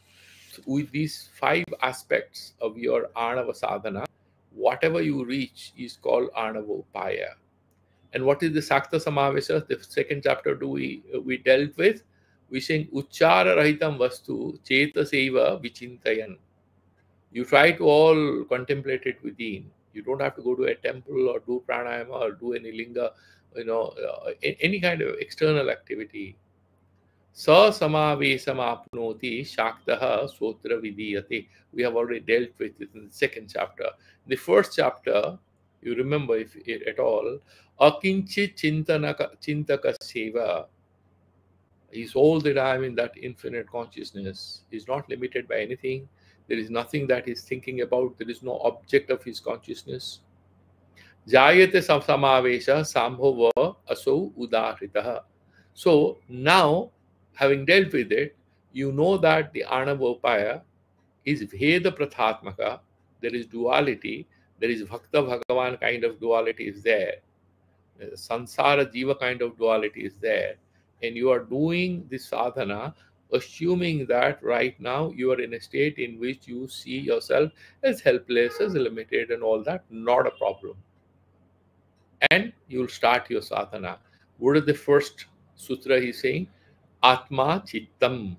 So with these five aspects of your Anava sadhana, whatever you reach is called Anava Upaya. And what is the Sakta Samavesa? The second chapter we dealt with. We saying Uchara Rahitam Vastu Cheta Seva Vichintayan. You try to all contemplate it within. You don't have to go to a temple or do pranayama or do any linga, any kind of external activity. Sa samavesam apnoti shaktaha sotra vidiyate. We have already dealt with it in the second chapter. The first chapter, you remember if at all, akinchit chintaka seva. He's all the time in that infinite consciousness. He's not limited by anything. There is nothing that he's thinking about. There is no object of his consciousness. Jayate samavesha sambhava aso udahritaha. So now, having dealt with it, you know that the Anavopaya is Veda Prathatmaka. There is duality. There is Bhakta Bhagavan kind of duality is there. Sansara Jiva kind of duality is there. And you are doing this sadhana assuming that right now you are in a state in which you see yourself as helpless, as limited, and all that. Not a problem. And you'll start your sadhana. What is the first sutra he's saying? Atma Chittam.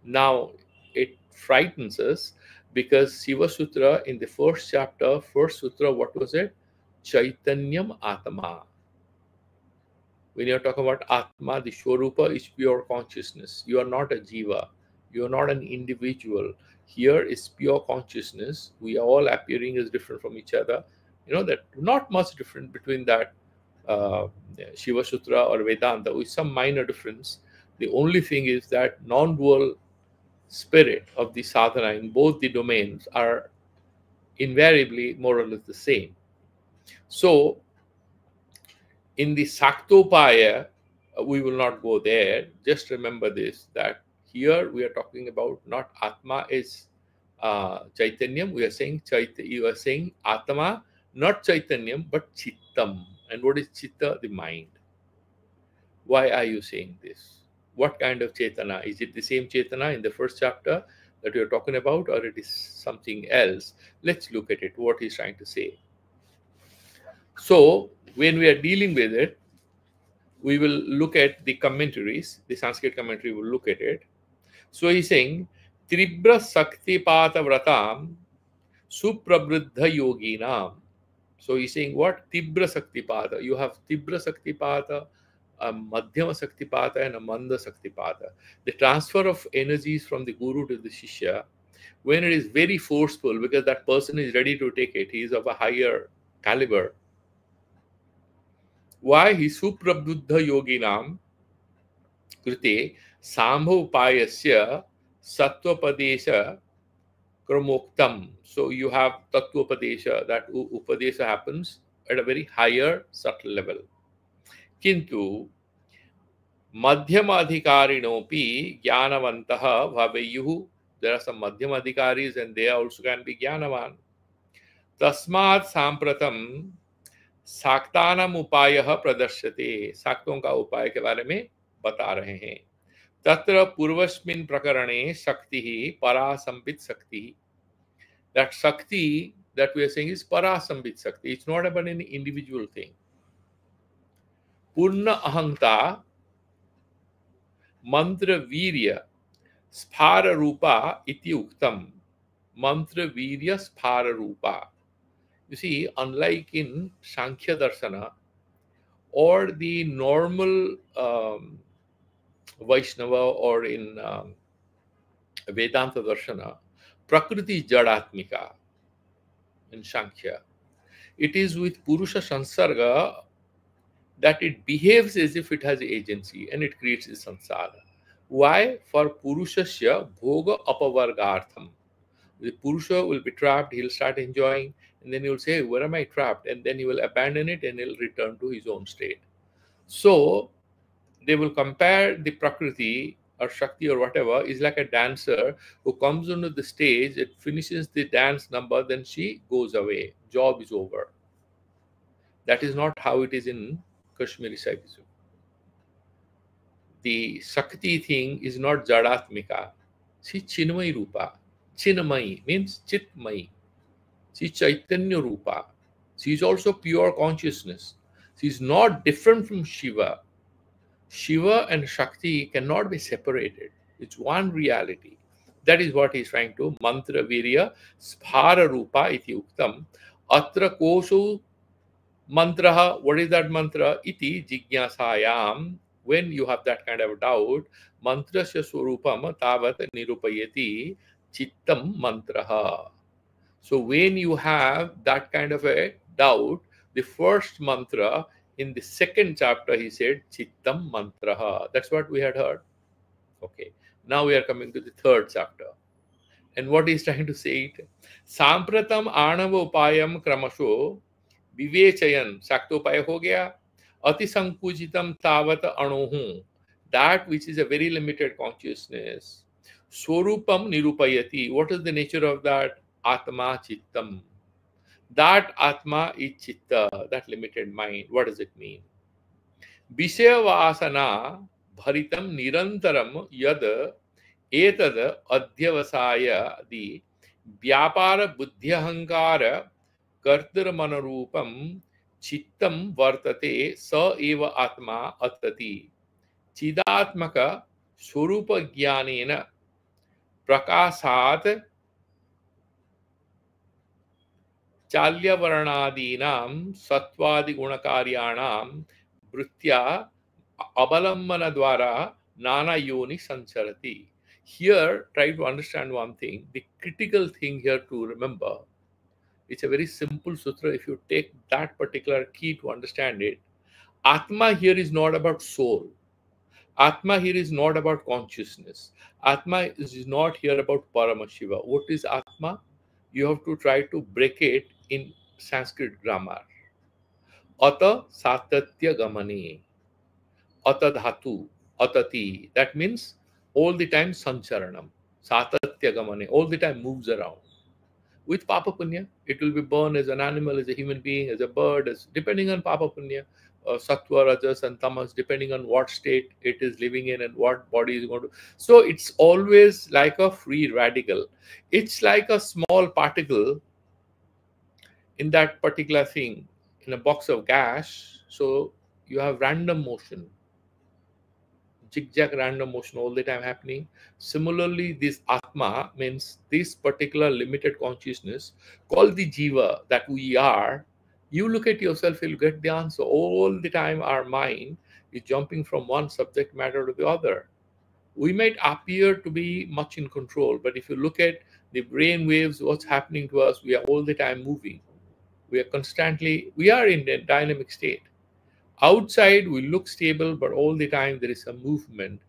Now, it frightens us because Siva Sutra in the first chapter, first sutra, what was it? Chaitanyam Atma. When you're talking about Atma, the Swarupa is pure consciousness. You are not a Jiva. You are not an individual. Here is pure consciousness. We are all appearing as different from each other. You know, that not much different between that Shiva Sutra or Vedanta, with some minor difference. The only thing is that non-dual spirit of the sadhana in both the domains are invariably more or less the same. So, in the Saktopaya, we will not go there. Just remember this, that here we are talking about not Atma is Chaitanyam. We are saying you are saying Atma, not Chaitanyam, but Chittam. And what is Chitta? The mind. Why are you saying this? What kind of Chetana? Is it the same Chetana in the first chapter that we are talking about, or it is something else? Let's look at it, what he's trying to say. So, when we are dealing with it, we will look at the commentaries. The Sanskrit commentary will look at it. So he's saying, Tribra Sakti Pata Vratam Suprabruddha Yoginam. So he's saying what? Tibra Sakti Pata. You have Tibra Sakti Pata, a Madhyama Sakti Pata, and a Manda Sakti Pata. The transfer of energies from the Guru to the Shishya, when it is very forceful, because that person is ready to take it, he is of a higher caliber. Why? He Suprabhuddha Yoginam Krite Sambha Upayasya Sattvapadesha Kramoktam. So you have Tattvapadesha, that Upadesha happens at a very higher subtle level. Kintu Madhyamadhikarinopi Jnanavantaha Bhaveyuhu. There are some Madhyamadhikaris and they also can be Jnanavan. Tasmat Sampratam साक्तानाम उपाय प्रदर्श्यते. साक्तों का उपाय के बारे में बता रहे हैं. तत्र पूर्वस्मिन् प्रकरणे शक्ति ही परासंबित शक्ति. That shakti that we are saying is parasambit shakti. It's not about any individual thing. Purna ahanta mantra virya sphara rupa iti uktam. Mantra virya sphara rupa. You see, unlike in Sankhya Darshana, or the normal Vaishnava, or in Vedanta Darshana, Prakriti Jadatmika in Sankhya. It is with Purusha Sansarga that it behaves as if it has agency and it creates a samsara. Why? For Purushasya Bhoga Apavargartham. The Purusha will be trapped, he'll start enjoying, and then he'll say, "Hey, where am I trapped?" And then he will abandon it and he'll return to his own state. So they will compare the Prakriti or Shakti or whatever is like a dancer who comes onto the stage, it finishes the dance number, then she goes away. Job is over. That is not how it is in Kashmiri Saivism. The Shakti thing is not Jadatmika. She Chinmai Rupa. Chinmai means Chitmai. She Chaitanya Rupa. She is also pure consciousness. She is not different from Shiva. Shiva and Shakti cannot be separated. It's one reality. That is what he's trying to mantra virya sphara rupa iti uktam. Atra koshu mantra. What is that mantra? Iti jignasayam. When you have that kind of doubt, mantrasya swarupam tavat nirupayati chittam mantraha. So when you have that kind of a doubt, the first mantra in the second chapter, he said, Chittam Mantraha. That's what we had heard. Okay. Now we are coming to the third chapter. And what he's trying to say it? Sampratam Anava Upayam Kramasho Vivechayan. Shaktopaya ho gaya. Ati Sankujitam Tavata Anuhu. That which is a very limited consciousness. Swarupam Nirupayati. What is the nature of that? Atma Chittam. That Atma is Chitta, that limited mind. What does it mean? Vishaya Vasana Bharitam Nirantaram Yad Etad Adhyavasaya the Vyapara Buddhyahankara Kartiramanarupam Chittam Vartate Sa Eva Atma Atati Chidatmaka Swarupa Jnanena Prakasat चाल्यवर्णादीनां सत्वादिगुणकार्याणां वृत्त्या अवलंबनद्वारा नाना योनि संचरति. Here, try to understand one thing. The critical thing here to remember, it's a very simple sutra. If you take that particular key to understand it, Atma here is not about soul. Atma here is not about consciousness. Atma is not here about Paramashiva. What is Atma? You have to try to break it in Sanskrit grammar. Ata satatya gamane. Ata dhatu. Atati. That means all the time sancharanam. Satatya gamane. All the time moves around. With Papa Punya, it will be born as an animal, as a human being, as a bird, as depending on Papa Punya. Sattva, Rajas, and Tamas, depending on what state it is living in and what body is going to. So it's always like a free radical. It's like a small particle in that particular thing, in a box of gas. So you have random motion, zigzag random motion all the time happening. Similarly, this Atma means this particular limited consciousness called the Jiva that we are. You look at yourself, you'll get the answer. All the time our mind is jumping from one subject matter to the other. We might appear to be much in control, but if you look at the brain waves, what's happening to us, we are all the time moving. We are in a dynamic state. Outside, we look stable, but all the time there is a movement.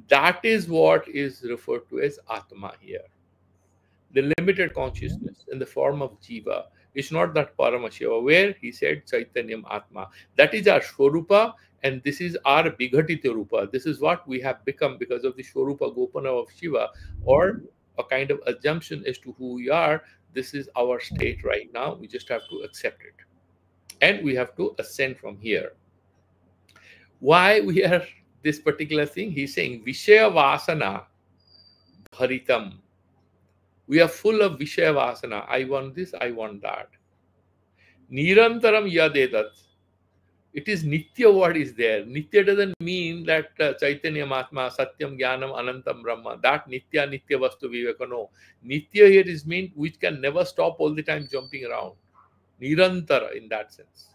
That is what is referred to as Atma here. The limited consciousness in the form of Jiva. It's not that Paramashiva, where he said Chaitanyam Atma. That is our Swarupa, and this is our Bighatita Rupa. This is what we have become because of the Swarupa Gopana of Shiva, or a kind of assumption as to who we are. This is our state right now. We just have to accept it. And we have to ascend from here. Why we are this particular thing? He's saying Vishaya Vasana Bharitam. We are full of Vishaya Vasana. I want this, I want that. Nirantaram Yadedat. It is Nitya what is there. Nitya doesn't mean that Chaitanya Mahatma, Satyam, Jnanam, Anantam, Brahma. That Nitya Vastu Viveka. No. Nitya here is mean which can never stop all the time jumping around. Nirantara in that sense.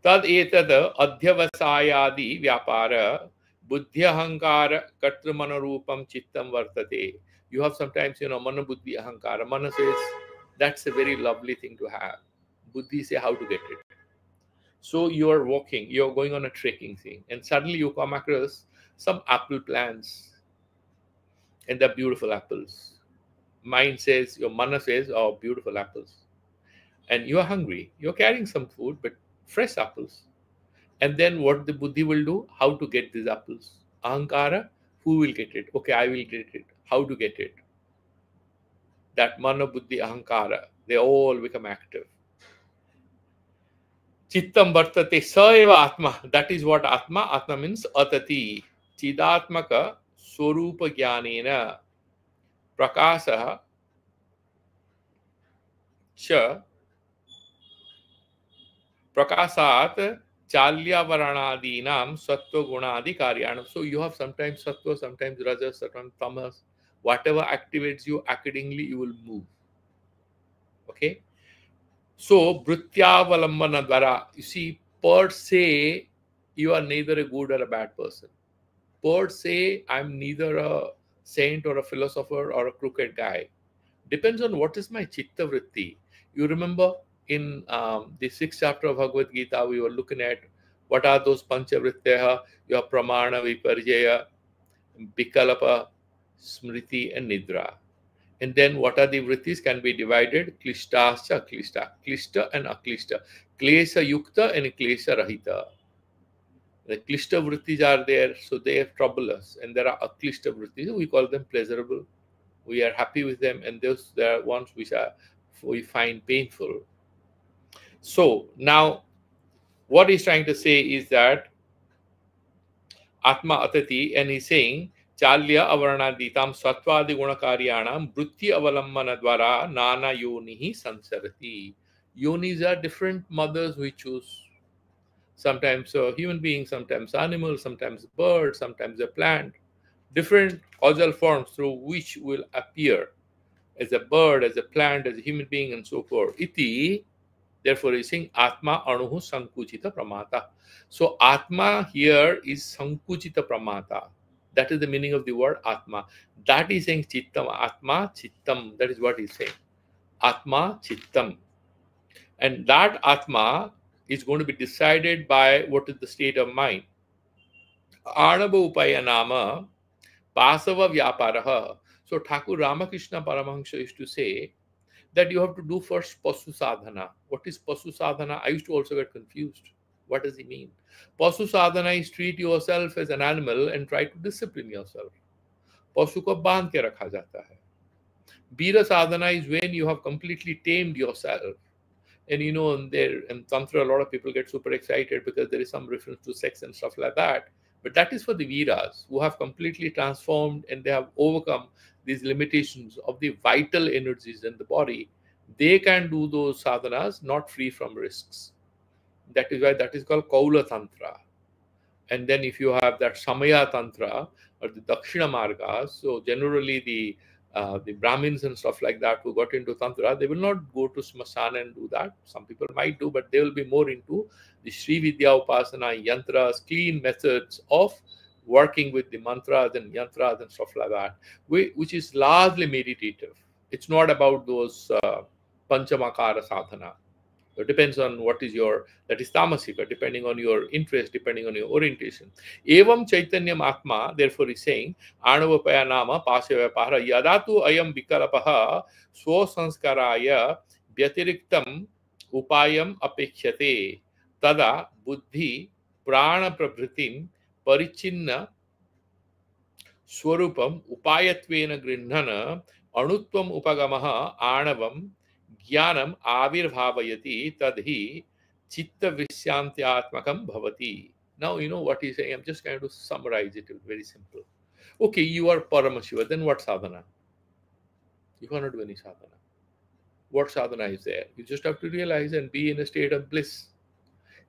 Tad etad adhyavasayadi vyapara buddhyahankara kartrumanarupam chittam vartate. You have sometimes, mana buddhi ahankara. Mana says, that's a very lovely thing to have. Buddhi say how to get it. So you are walking, you're going on a trekking thing, and suddenly you come across some apple plants, and they're beautiful apples. Mind says, your mana says, oh, beautiful apples. And you're hungry. You're carrying some food, but fresh apples. And then what the buddhi will do? How to get these apples? Ahankara, who will get it? Okay, I will get it. How to get it? That mana, buddhi, ahankara, they all become active. Chittam vartate saeva atma. That is what atma. Atma means atati. Chidatmaka swarupa jnanena prakasaha cha prakasat chalyavarnadinam sattva gunadi karyanam. So you have sometimes sattva, sometimes rajas, sometimes tamas. Whatever activates you, accordingly you will move. Okay. So bhrityavalambana dvara. You see, per se, you are neither a good or a bad person. Per se, I'm neither a saint or a philosopher or a crooked guy. Depends on what is my chitta vritti. You remember in the 6th chapter of Bhagavad Gita, we were looking at what are those panchavritteha, your pramana, viparjaya, vikalapa, smriti, and nidra. And then what are the vrittis can be divided? Klishtascha, klishta, klishta and aklishta. Klesha yukta and klesha rahita. The klishta vrittis are there, so they trouble us. And there are aklishta vrittis, we call them pleasurable. We are happy with them, and those there are ones which we find painful. So now, what he's trying to say is that Atma Atati, and he's saying Chalya avarnaditam satvadi gunakaryanam brutti avalambana dvara nana yonihi sansarati. Yonis are different mothers we choose. Sometimes a human being, sometimes animal, sometimes bird, sometimes a plant. Different causal forms through which will appear as a bird, as a plant, as a human being, and so forth. Iti, therefore, is saying Atma anuhu sankuchita pramata. So Atma here is sankuchita pramata. That is the meaning of the word Atma. That is saying Chittam, Atma, Chittam. That is what he's saying. Atma, Chittam. And that Atma is going to be decided by what is the state of mind. Anava upaya nama pasava vyaparaha. So Thakur Ramakrishna Paramahansa used to say that you have to do first Pasu Sadhana. What is Pasu Sadhana? I used to also get confused. What does he mean? Pasu Sadhana is treat yourself as an animal and try to discipline yourself. Pasu ko bandh ke rakha jata hai. Veera Sadhana is when you have completely tamed yourself. And in Tantra, a lot of people get super excited because there is some reference to sex and stuff like that. But that is for the Veeras who have completely transformed and they have overcome these limitations of the vital energies in the body. They can do those sadhanas not free from risks. That is why that is called Kaula Tantra. And then if you have that Samaya Tantra or the Dakshina Margas, so generally the Brahmins and stuff like that who got into Tantra, they will not go to Smasana and do that. Some people might do, but they will be more into the Sri Vidya Upasana, Yantras, clean methods of working with the mantras and yantras and stuff like that, which is largely meditative. It's not about those Panchamakara sadhana. It depends on what is that is tamasika, depending on your interest, depending on your orientation. Evam chaitanyam atma, therefore is saying, anavapaya nama pasavapara yadatu ayam vikalapaha swasanskaraya vyatiriktam upayam apekhyate tada buddhi prana prabhritim parichinna swarupam upayatvena grihnana anutvam upagamaha anavam Jnanam avirbhavayati tadhi chitta visyantyatmakam bhavati. Now, what he's saying. I'm just going to summarize it very simple. Okay, you are Paramashiva. Then what sadhana? You cannot do any sadhana. What sadhana is there? You just have to realize and be in a state of bliss.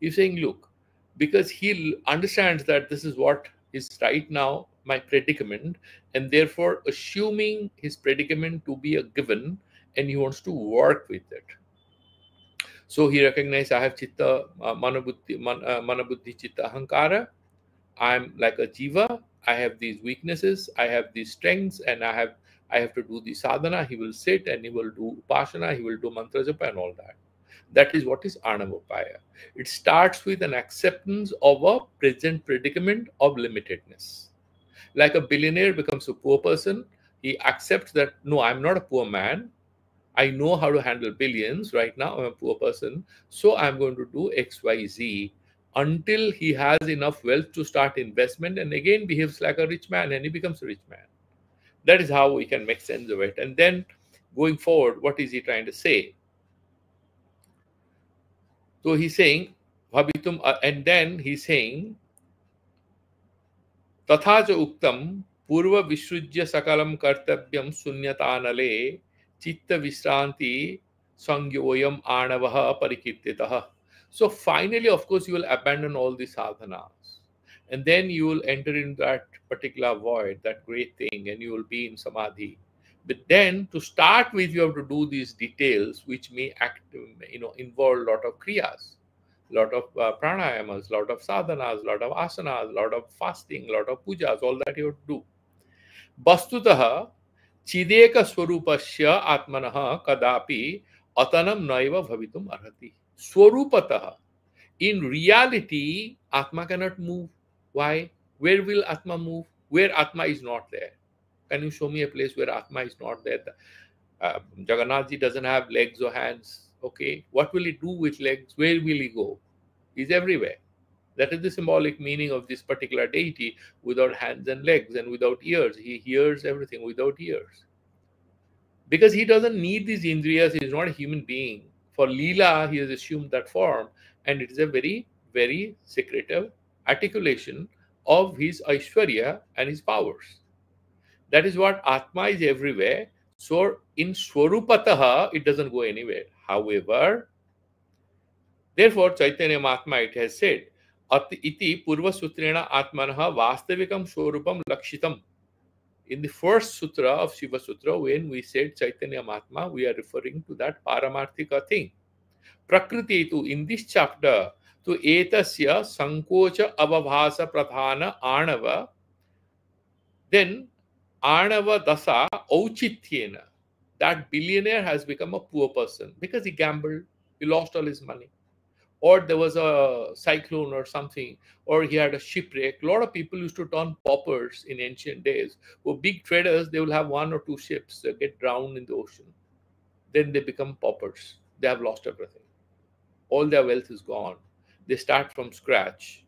He's saying, look, because he understands that this is what is right now my predicament, and therefore assuming his predicament to be a given, and he wants to work with it. So he recognized I have chitta, manabuddhi, chitta, ahankara. I'm like a jiva. I have these weaknesses. I have these strengths, and I have to do the sadhana. He will sit and he will do upasana. He will do mantra japa and all that. That is what is Anavapaya. It starts with an acceptance of a present predicament of limitedness. Like a billionaire becomes a poor person, he accepts that no, I'm not a poor man. I know how to handle billions. Right now, I'm a poor person. So I'm going to do XYZ until he has enough wealth to start investment and again behaves like a rich man and he becomes a rich man. That is how we can make sense of it. And then going forward, what is he trying to say? So he's saying, Bhabitum, and then he's saying, तथा च उक्तम पूर्व विसृज्य सकलम कर्तव्यम शून्यतानले चित्त विश्रांति संयोयम आणवः परिकीर्तितः. So finally, of course, you will abandon all the sadhanas and then you will enter in that particular void, that great thing, and you will be in samadhi. But then to start with, you have to do these details which may involve a lot of kriyas, lot of pranayamas, lot of sadhanas, lot of asanas, lot of fasting, lot of pujas, all that you have to do. Vastutah chideka swarupasya atmanah kadapi atanam naiva bhavitum arhati. Swarupatah. In reality, Atma cannot move. Why? Where will Atma move? Where Atma is not there. Can you show me a place where Atma is not there? Jagannath ji doesn't have legs or hands. Okay, what will he do with legs? Where will he go? He's everywhere. That is the symbolic meaning of this particular deity. Without hands and legs and without ears, he hears everything without ears. Because he doesn't need these indriyas, he is not a human being. For Leela, he has assumed that form, and it is a very, very secretive articulation of his Aishwarya and his powers. That is what Atma is everywhere. So in Swarupataha, it doesn't go anywhere. However, therefore, Chaitanya Mahatma, it has said, iti purva sutrena atmanaha vastavikam swarupam lakshitam. In the first sutra of Siva Sutra, when we said Chaitanya Mahatma, we are referring to that paramarthika thing. Prakriti tu, in this chapter, to etasya sankocha avabhasa pradhana anava, then anava dasa auchityena, that billionaire has become a poor person because he gambled, he lost all his money. Or there was a cyclone or something, or he had a shipwreck. A lot of people used to turn paupers in ancient days. For big traders, they will have one or two ships that get drowned in the ocean. Then they become paupers. They have lost everything. All their wealth is gone. They start from scratch.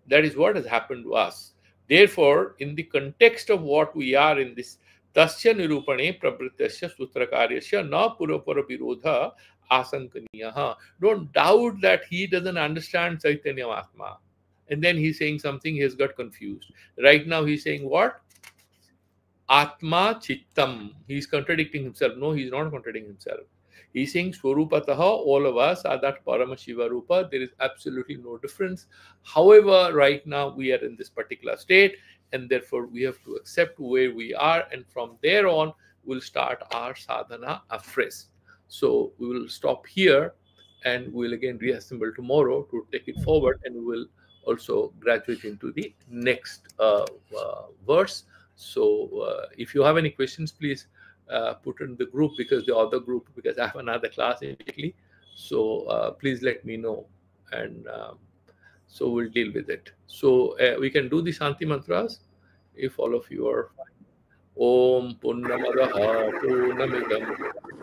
That is what has happened to us. Therefore, in the context of what we are in this, tasya nirupane prabhritasya sutrakaryasya na purapara virodha asankaniyaha. Don't doubt that he doesn't understand Chaitanya Mahatma. And then he's saying something, he has got confused. Right now he's saying what? Atma Chittam. He's contradicting himself. No, he's not contradicting himself. He's saying Swarupataha, all of us are that Paramashiva Rupa. There is absolutely no difference. However, right now we are in this particular state, and therefore we have to accept where we are, and from there on we'll start our sadhana afresh. So we will stop here and we'll again reassemble tomorrow to take it forward, and we will also graduate into the next verse. So if you have any questions, please put in the group, because the other group, because I have another class immediately. So please let me know, and so we'll deal with it. So we can do the Shanti mantras if all of you are fine. Om Purnamadaha Purnamidam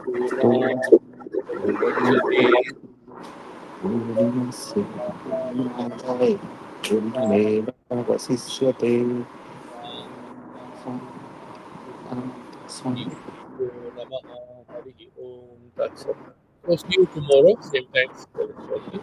Purnat Purnamudachyate Vasisyate. Namaha Hari Om Tat Sat. So see you tomorrow, same time, 7:30.